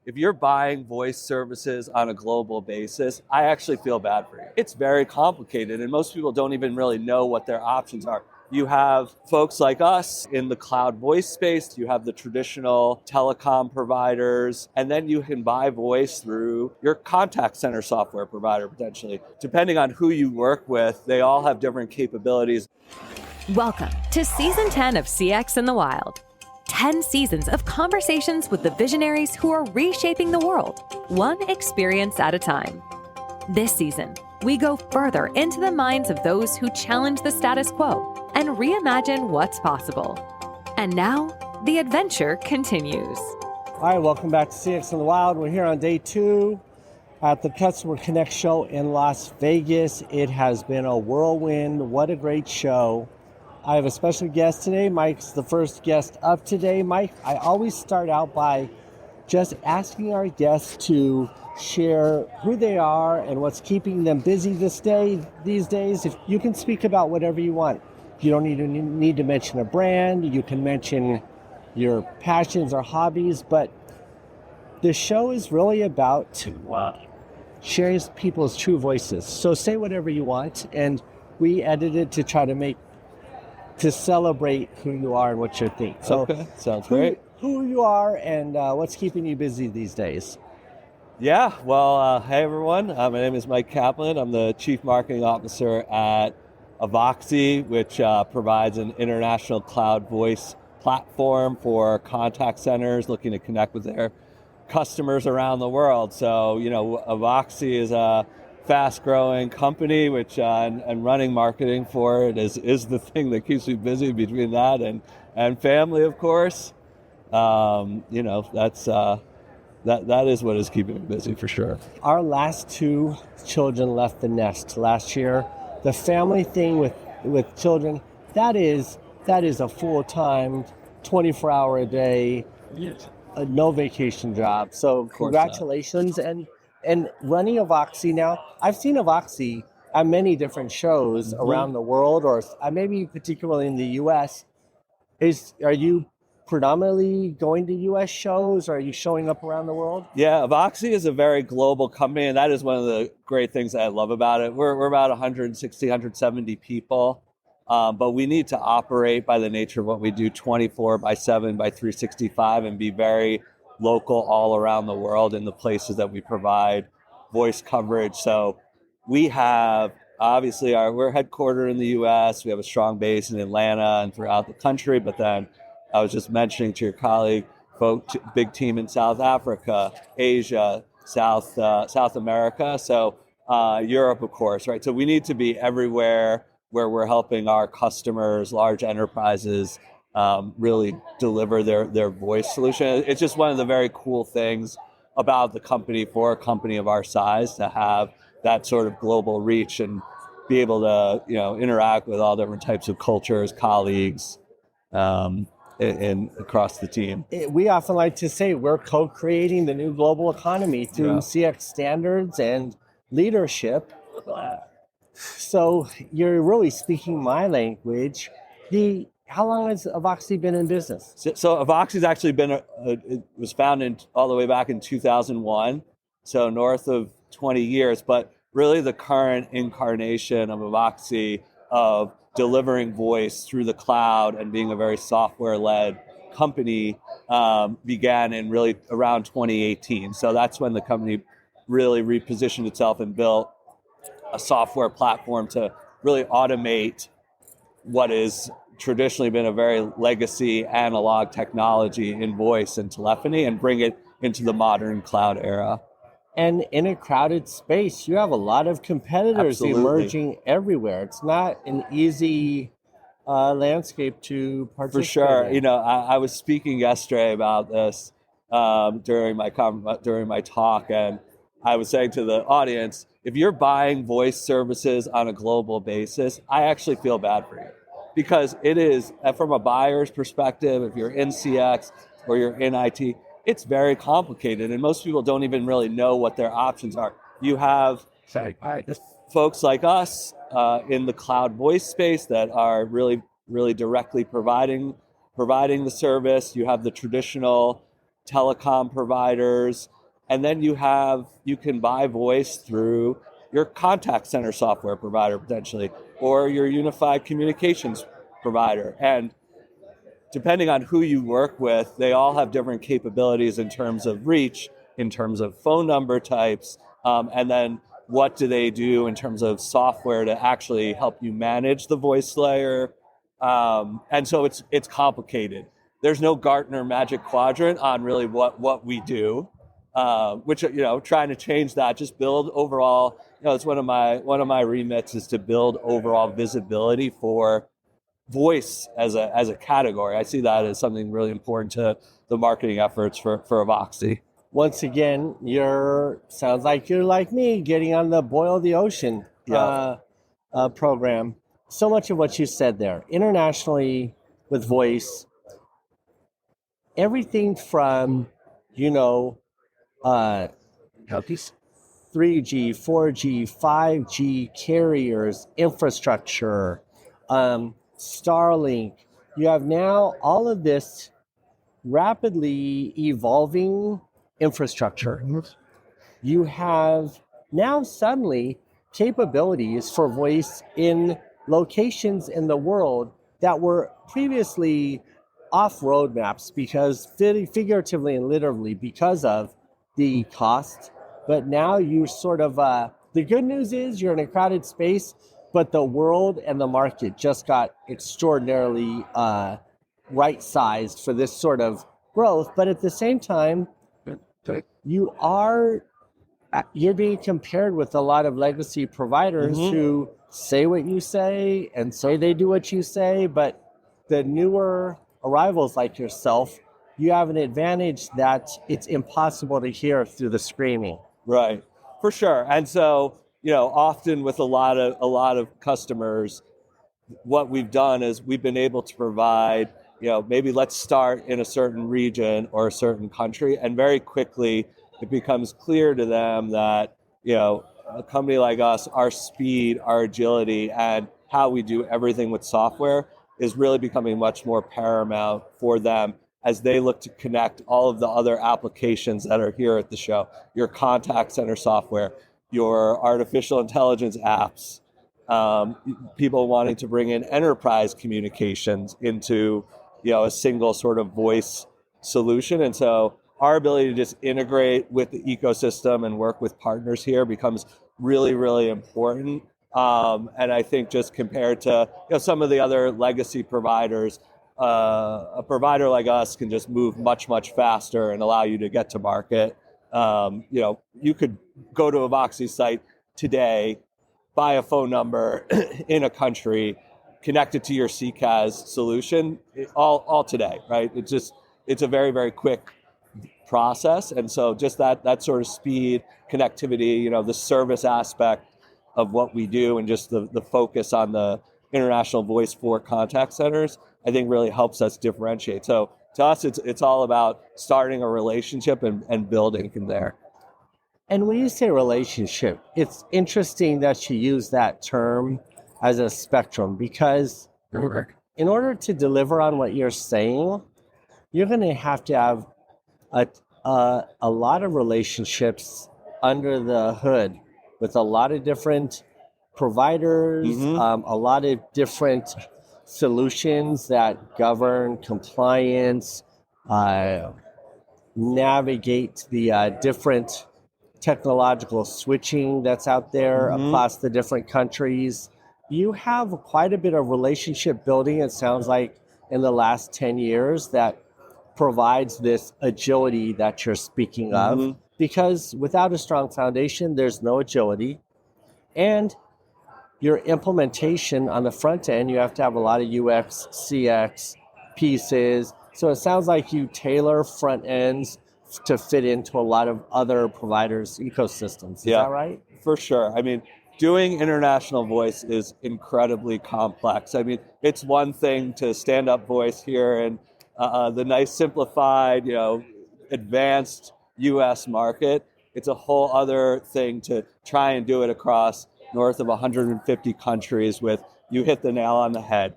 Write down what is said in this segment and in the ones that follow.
if you're buying voice services on a global basis, I actually feel bad for you. It's very complicated, and most people don't even really know what their options are. You have folks like us in the cloud voice space, you have the traditional telecom providers, and then you can buy voice through your contact center software provider potentially. Depending on who you work with, they all have different capabilities. Welcome to Season 10 of CX in the Wild. 10 seasons of conversations with the visionaries who are reshaping the world, one experience at a time. This season, we go further into the minds of those who challenge the status quo and reimagine what's possible. And now, the adventure continues. All right, welcome back to CX in the Wild. We're here on day 2 at the Customer Connect show in Las Vegas. It has been a whirlwind. What a great show. I have a special guest today. Mike's the first guest up today. Mike, I always start out by just asking our guests to share who they are and what's keeping them busy these days. If you can speak about whatever you want. You don't need to mention a brand. You can mention your passions or hobbies, but the show is really about sharing people's true voices. So say whatever you want, and we edited to try to celebrate who you are and what you think. So okay, sounds great. Who you are and what's keeping you busy these days. Yeah, well, hey everyone. My name is Mike Kaplan. I'm the Chief Marketing Officer at AVOXI, which provides an international cloud voice platform for contact centers looking to connect with their customers around the world. So, AVOXI is a fast-growing company, which and running marketing for it is the thing that keeps me busy between that and family, of course. That's that is what is keeping me busy for sure. Our last 2 children left the nest last year. The family thing with children, that is a full-time, 24-hour a day, no vacation job. So congratulations. And running AVOXI now, I've seen AVOXI at many different shows around the world, or maybe particularly in the U.S. Are you predominantly going to U.S. shows, or are you showing up around the world? Yeah, AVOXI is a very global company, and that is one of the great things that I love about it. We're about 160, 170 people, but we need to operate by the nature of what we do 24/7 by 365 and be very local all around the world in the places that we provide voice coverage. So we have, obviously, we're headquartered in the U.S. We have a strong base in Atlanta and throughout the country, but then I was just mentioning to your colleague, big team in South Africa, Asia, South America, so Europe, of course, right? So we need to be everywhere where we're helping our customers, large enterprises, really deliver their voice solution. It's just one of the very cool things about the company for a company of our size to have that sort of global reach and be able to, interact with all different types of cultures, colleagues, and across the team. We often like to say we're co-creating the new global economy through CX standards and leadership. So you're really speaking my language. How long has AVOXI been in business? So AVOXI's actually been, it was founded all the way back in 2001, so north of 20 years, but really the current incarnation of AVOXI of delivering voice through the cloud and being a very software-led company began in really around 2018. So that's when the company really repositioned itself and built a software platform to really automate what is traditionally been a very legacy analog technology in voice and telephony and bring it into the modern cloud era. And in a crowded space, you have a lot of competitors emerging everywhere. It's not an easy landscape to participate For sure. in. I was speaking yesterday about this during my talk, and I was saying to the audience, if you're buying voice services on a global basis, I actually feel bad for you. Because it is, from a buyer's perspective, if you're in CX or you're in IT, it's very complicated, and most people don't even really know what their options are. You have folks like us in the cloud voice space that are really, really directly providing the service. You have the traditional telecom providers, and then you can buy voice through your contact center software provider potentially, or your unified communications provider. And depending on who you work with, they all have different capabilities in terms of reach, in terms of phone number types, and then what do they do in terms of software to actually help you manage the voice layer. And so it's complicated. There's no Gartner Magic Quadrant on really what we do, which, trying to change that, just build overall, it's one of my remits is to build overall visibility for voice as a category. I see that as something really important to the marketing efforts for AVOXI. Once again, sounds like you're like me, getting on the Boil the Ocean program. So much of what you said there, internationally with voice, everything from, 3G, 4G, 5G carriers, infrastructure, Starlink. You have now all of this rapidly evolving infrastructure. You have now suddenly capabilities for voice in locations in the world that were previously off roadmaps because figuratively and literally because of the cost. But now you sort of, the good news is you're in a crowded space, but the world and the market just got extraordinarily right-sized for this sort of growth. But at the same time, you're being compared with a lot of legacy providers who say what you say and say they do what you say, but the newer arrivals like yourself, you have an advantage that it's impossible to hear through the screaming. Right, for sure. And so, often with a lot of customers, what we've done is we've been able to provide, maybe let's start in a certain region or a certain country, and very quickly it becomes clear to them that, a company like us, our speed, our agility, and how we do everything with software is really becoming much more paramount for them as they look to connect all of the other applications that are here at the show, your contact center software, your artificial intelligence apps, people wanting to bring in enterprise communications into, a single sort of voice solution. And so our ability to just integrate with the ecosystem and work with partners here becomes really, really important. And I think just compared to some of the other legacy providers, a provider like us can just move much, much faster and allow you to get to market. You could go to a AVOXI site today, buy a phone number in a country, connect it to your CCAS solution, all today, right? It's a very, very quick process. And so just that sort of speed, connectivity, the service aspect of what we do and just the focus on the international voice for contact centers, I think really helps us differentiate. So to us, it's all about starting a relationship and building from there. And when you say relationship, it's interesting that you use that term as a spectrum because in order to deliver on what you're saying, you're going to have a lot of relationships under the hood with a lot of different providers, a lot of different solutions that govern compliance, navigate the different technological switching that's out there across the different countries. You have quite a bit of relationship building, it sounds like, in the last 10 years that provides this agility that you're speaking of. Because without a strong foundation, there's no agility. And your implementation on the front end, you have to have a lot of UX, CX pieces. So it sounds like you tailor front ends to fit into a lot of other providers' ecosystems. Is that right? For sure. I mean, doing international voice is incredibly complex. I mean, it's one thing to stand up voice here and the nice simplified, advanced US market. It's a whole other thing to try and do it across north of 150 countries with, you hit the nail on the head.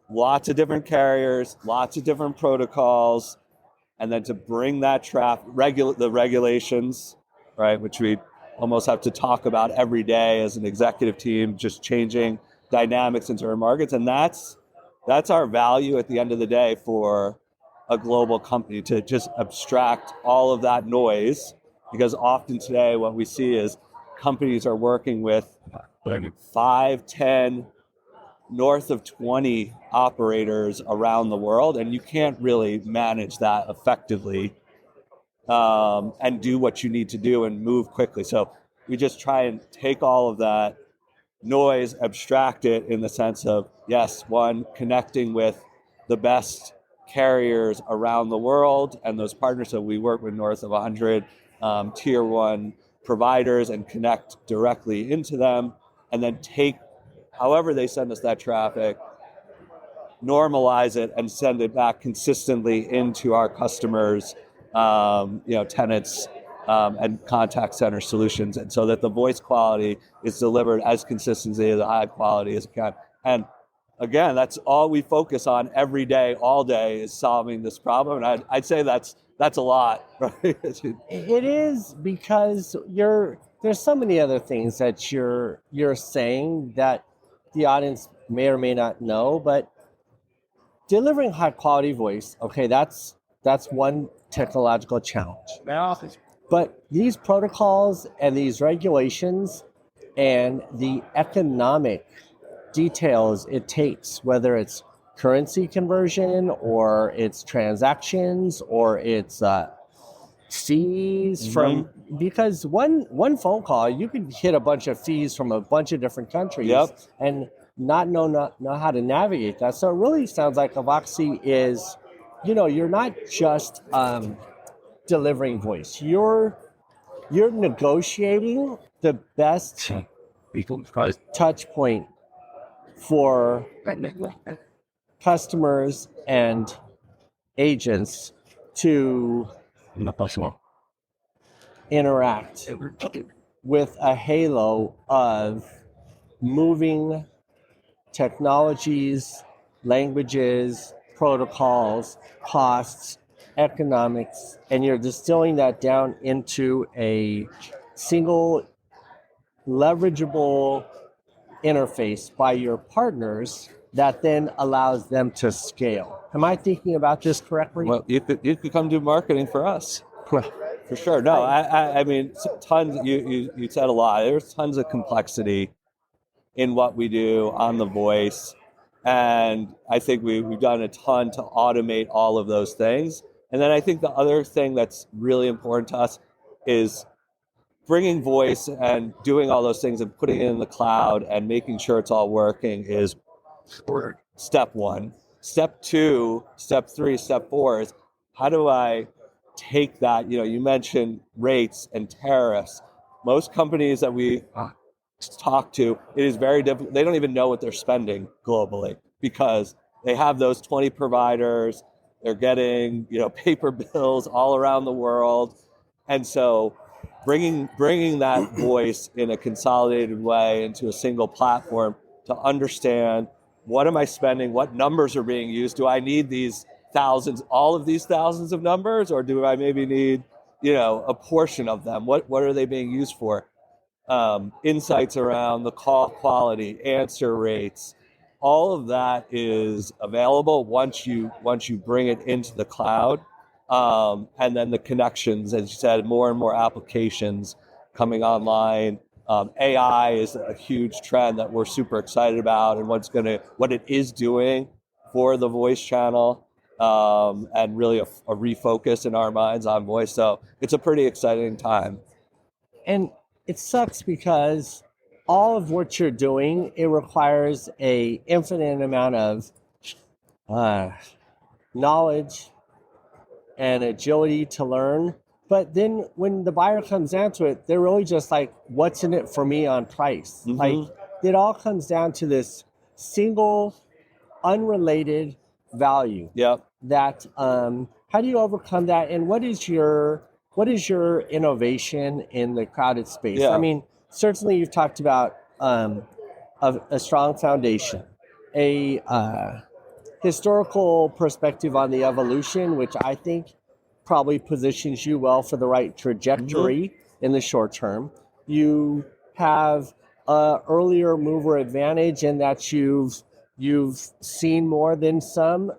Lots of different carriers, lots of different protocols. and then to bring that traffic, the regulations, right, which we almost have to talk about every day as an executive team, just changing dynamics in certain markets. And that's our value at the end of the day for a global company, to just abstract all of that noise, because often today what we see is companies are working with 5, 10, north of 20 operators around the world, and you can't really manage that effectively and do what you need to do and move quickly. So we just try and take all of that noise, abstract it in the sense of, yes, one, connecting with the best carriers around the world and those partners. So we work with north of 100 tier one providers and connect directly into them, and then take however they send us that traffic, normalize it, and send it back consistently into our customers, tenants, and contact center solutions, and so that the voice quality is delivered as consistently, as high quality as it can. And again, that's all we focus on every day, all day, is solving this problem. And I'd say that's a lot, right? It is, because there's so many other things that you're saying that the audience may or may not know, but delivering high quality voice, okay, that's one technological challenge. But these protocols and these regulations and the economic details it takes, whether it's currency conversion or it's transactions or it's fees from, because one phone call, you could hit a bunch of fees from a bunch of different countries and not know how to navigate that. So it really sounds like AVOXI is, you're not just delivering voice. You're negotiating the best touch point for customers and agents to interact with a halo of moving technologies, languages, protocols, costs, economics, and you're distilling that down into a single leverageable interface by your partners that then allows them to scale. Am I thinking about this correctly? Well, you could come do marketing for us. For sure. No, I mean, tons. You said a lot. There's tons of complexity in what we do on the voice, and I think we've done a ton to automate all of those things. And then I think the other thing that's really important to us is bringing voice and doing all those things and putting it in the cloud and making sure it's all working is step one. Step two, step three, step four is, how do I take that? You mentioned rates and tariffs. Most companies that we talk to, it is very difficult. They don't even know what they're spending globally because they have those 20 providers. They're getting, paper bills all around the world. And so bringing that voice in a consolidated way into a single platform to understand, what am I spending? What numbers are being used? Do I need all of these thousands of numbers, or do I maybe need, a portion of them? What are they being used for? Insights around the call quality, answer rates, all of that is available once you bring it into the cloud. And then the connections, as you said, more and more applications coming online. AI is a huge trend that we're super excited about, and what it is doing for the voice channel, and really a refocus in our minds on voice. So it's a pretty exciting time. And it sucks because all of what you're doing, it requires a infinite amount of knowledge and agility to learn. But then when the buyer comes down to it, they're really just like, what's in it for me on price? Mm-hmm. Like, it all comes down to this single, unrelated value. Yep. That how do you overcome that? And what is your innovation in the crowded space? Yeah. I mean, certainly you've talked about a strong foundation, a historical perspective on the evolution, which I think probably positions you well for the right trajectory in the short term. You have a earlier mover advantage in that you've seen more than some.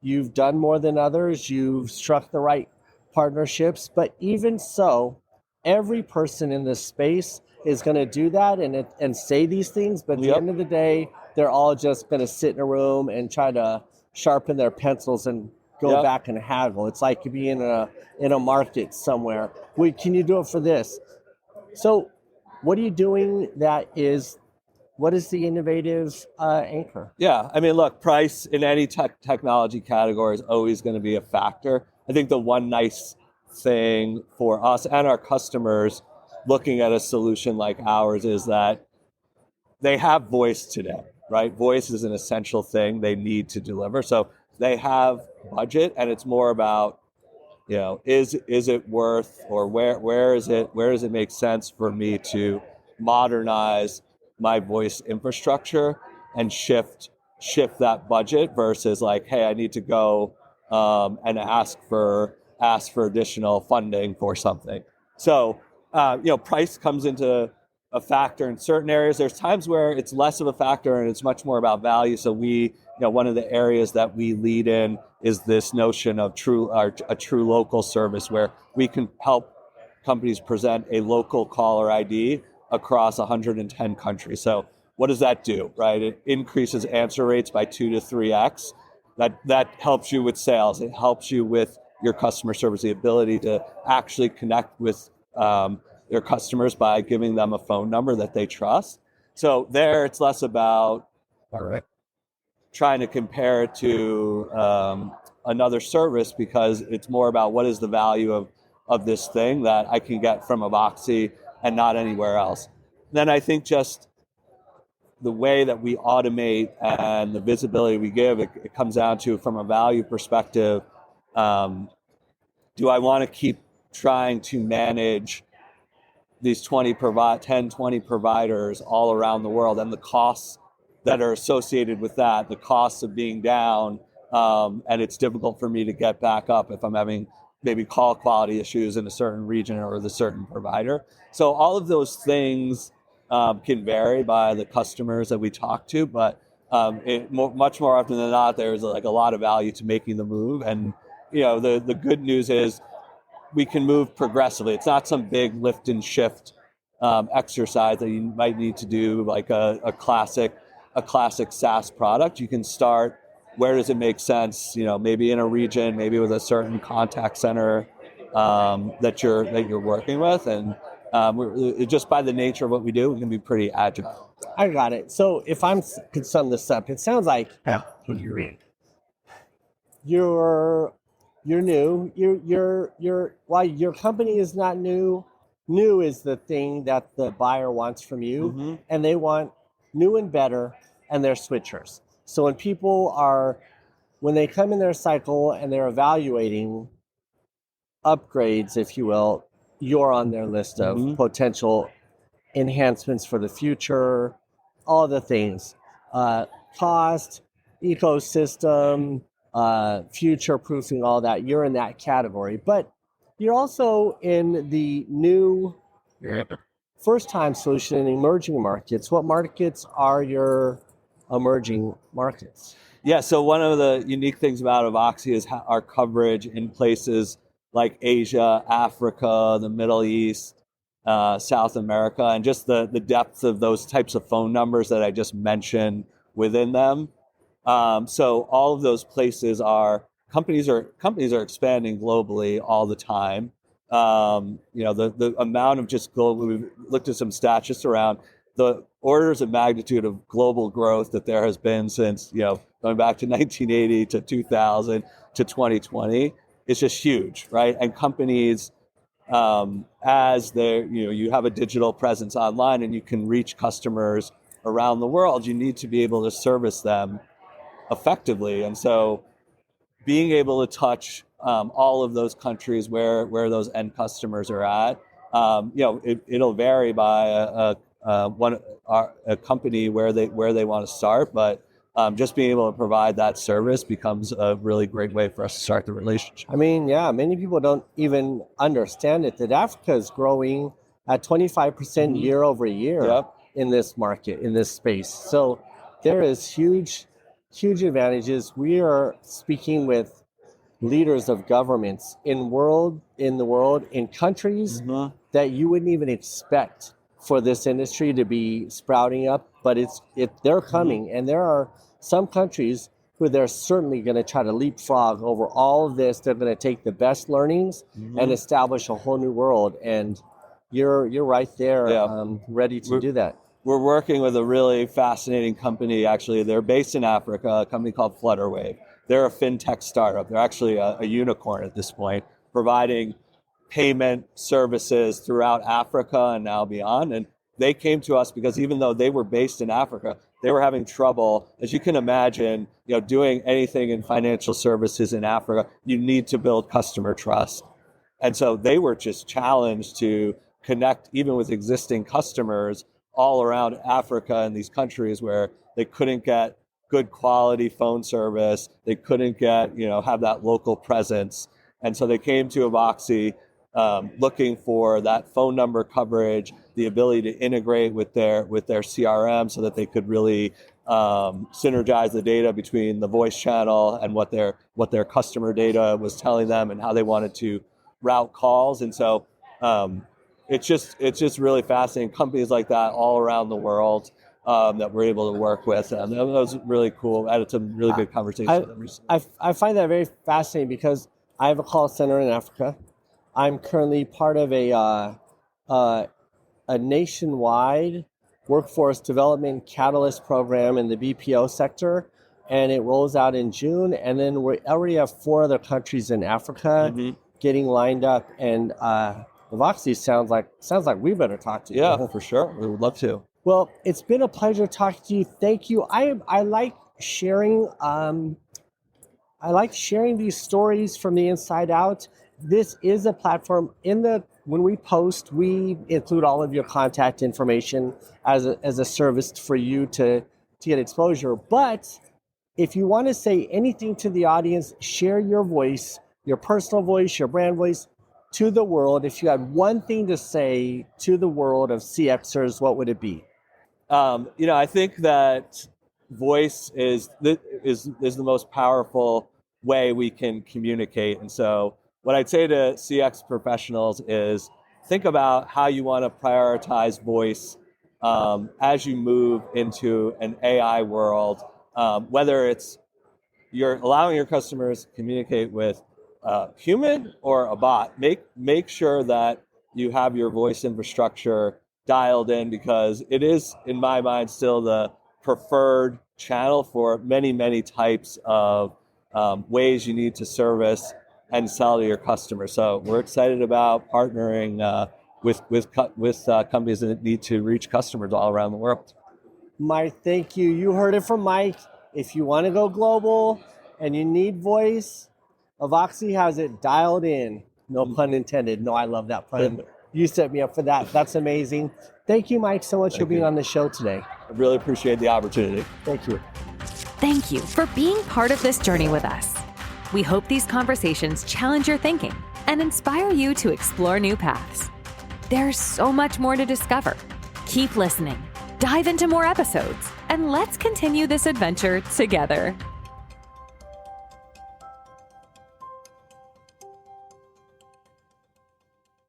You've done more than others. You've struck the right partnerships. But even so, every person in this space is going to do that and say these things. But at the end of the day, they're all just going to sit in a room and try to sharpen their pencils and go back and haggle. It's like you be in a market somewhere. Wait, can you do it for this? So what are you doing what is the innovative anchor? Yeah, I mean, look, price in any technology category is always going to be a factor. I think the one nice thing for us and our customers looking at a solution like ours is that they have voice today, right? Voice is an essential thing they need to deliver. So they have budget, and it's more about, is it worth, or where does it make sense for me to modernize my voice infrastructure and shift that budget versus like, hey, I need to go and ask for additional funding for something. So price comes into a factor in certain areas. There's times where it's less of a factor and it's much more about value. So one of the areas that we lead in is this notion of a true local service, where we can help companies present a local caller ID across 110 countries. So what does that do, right? It increases answer rates by 2 to 3x. That helps you with sales. It helps you with your customer service, the ability to actually connect with their customers by giving them a phone number that they trust. So there, it's less about trying to compare it to another service, because it's more about what is the value of this thing that I can get from AVOXI and not anywhere else. Then I think just the way that we automate and the visibility we give, it comes down to, from a value perspective, do I want to keep trying to manage these 20 providers all around the world, and the costs that are associated with that, the costs of being down, and it's difficult for me to get back up if I'm having maybe call quality issues in a certain region or with a certain provider. So all of those things can vary by the customers that we talk to, but much more often than not, there's like a lot of value to making the move. And the good news is we can move progressively. It's not some big lift and shift exercise that you might need to do like a classic SaaS product. You can start, where does it make sense? Maybe in a region, maybe with a certain contact center that you're working with, and just by the nature of what we do, we can be pretty agile. I got it. So if I could sum this up, it sounds like you're new. You're while your company is not new. New is the thing that the buyer wants from you, and they want new and better, and they're switchers. So when they come in their cycle and they're evaluating upgrades, if you will, you're on their list of potential enhancements for the future, all the things, cost, ecosystem, future-proofing, all that. You're in that category. But you're also in the new first-time solution in emerging markets. What markets are your emerging markets? Yeah, so one of the unique things about AVOXI is our coverage in places like Asia, Africa, the Middle East, South America, and just the depth of those types of phone numbers that I just mentioned within them. So all of those places companies are expanding globally all the time. The amount of just global, we've looked at some stats just around the orders of magnitude of global growth that there has been since, going back to 1980 to 2000 to 2020. It's just huge, right? And companies, as you have a digital presence online and you can reach customers around the world, you need to be able to service them effectively. And so being able to touch all of those countries where those end customers are at, it'll vary by a company where they want to start, but just being able to provide that service becomes a really great way for us to start the relationship. I mean, yeah, many people don't even understand it, that Africa is growing at 25% year over year Yep. in this market, in this space. So there is huge advantages. We are speaking with leaders of governments in the world, in countries that you wouldn't even expect for this industry to be sprouting up, but they're coming, and there are some countries who they're certainly going to try to leapfrog over all of this. They're going to take the best learnings and establish a whole new world, and you're right there, ready to do that. We're working with a really fascinating company. Actually, they're based in Africa, a company called Flutterwave. They're a fintech startup. They're actually a unicorn at this point, providing payment services throughout Africa and now beyond. And they came to us because even though they were based in Africa, they were having trouble. As you can imagine, doing anything in financial services in Africa, you need to build customer trust. And so they were just challenged to connect even with existing customers all around Africa and these countries where they couldn't get good quality phone service. They couldn't get, have that local presence. And so they came to AVOXI looking for that phone number coverage, the ability to integrate with their CRM so that they could really synergize the data between the voice channel and what their customer data was telling them and how they wanted to route calls. And so it's just really fascinating. Companies like that all around the world that we're able to work with. And that was really cool. I had some really good conversations with them recently. I find that very fascinating because I have a call center in Africa. I'm currently part of a nationwide workforce development catalyst program in the BPO sector, and it rolls out in June. And then we already have 4 other countries in Africa getting lined up. And AVOXI sounds like we better talk to you. Yeah, for sure. We would love to. Well, it's been a pleasure talking to you. Thank you. I like sharing. I like sharing these stories from the inside out. This is a platform. When we post, we include all of your contact information as a service for you to get exposure. But if you want to say anything to the audience, share your voice, your personal voice, your brand voice to the world. If you had one thing to say to the world of CXers, what would it be? I think that voice is the most powerful way we can communicate. And so what I'd say to CX professionals is think about how you want to prioritize voice as you move into an AI world, whether it's you're allowing your customers to communicate with a human or a bot. Make sure that you have your voice infrastructure dialed in, because it is, in my mind, still the preferred channel for many, many types of ways you need to service and sell to your customers. So we're excited about partnering with companies that need to reach customers all around the world. Mike, thank you. You heard it from Mike. If you want to go global and you need voice, AVOXI has it dialed in. No pun intended. No, I love that pun. You set me up for that. That's amazing. Thank you, Mike, so much for being on the show today. I really appreciate the opportunity. Thank you. Thank you for being part of this journey with us. We hope these conversations challenge your thinking and inspire you to explore new paths. There's so much more to discover. Keep listening, dive into more episodes, and let's continue this adventure together.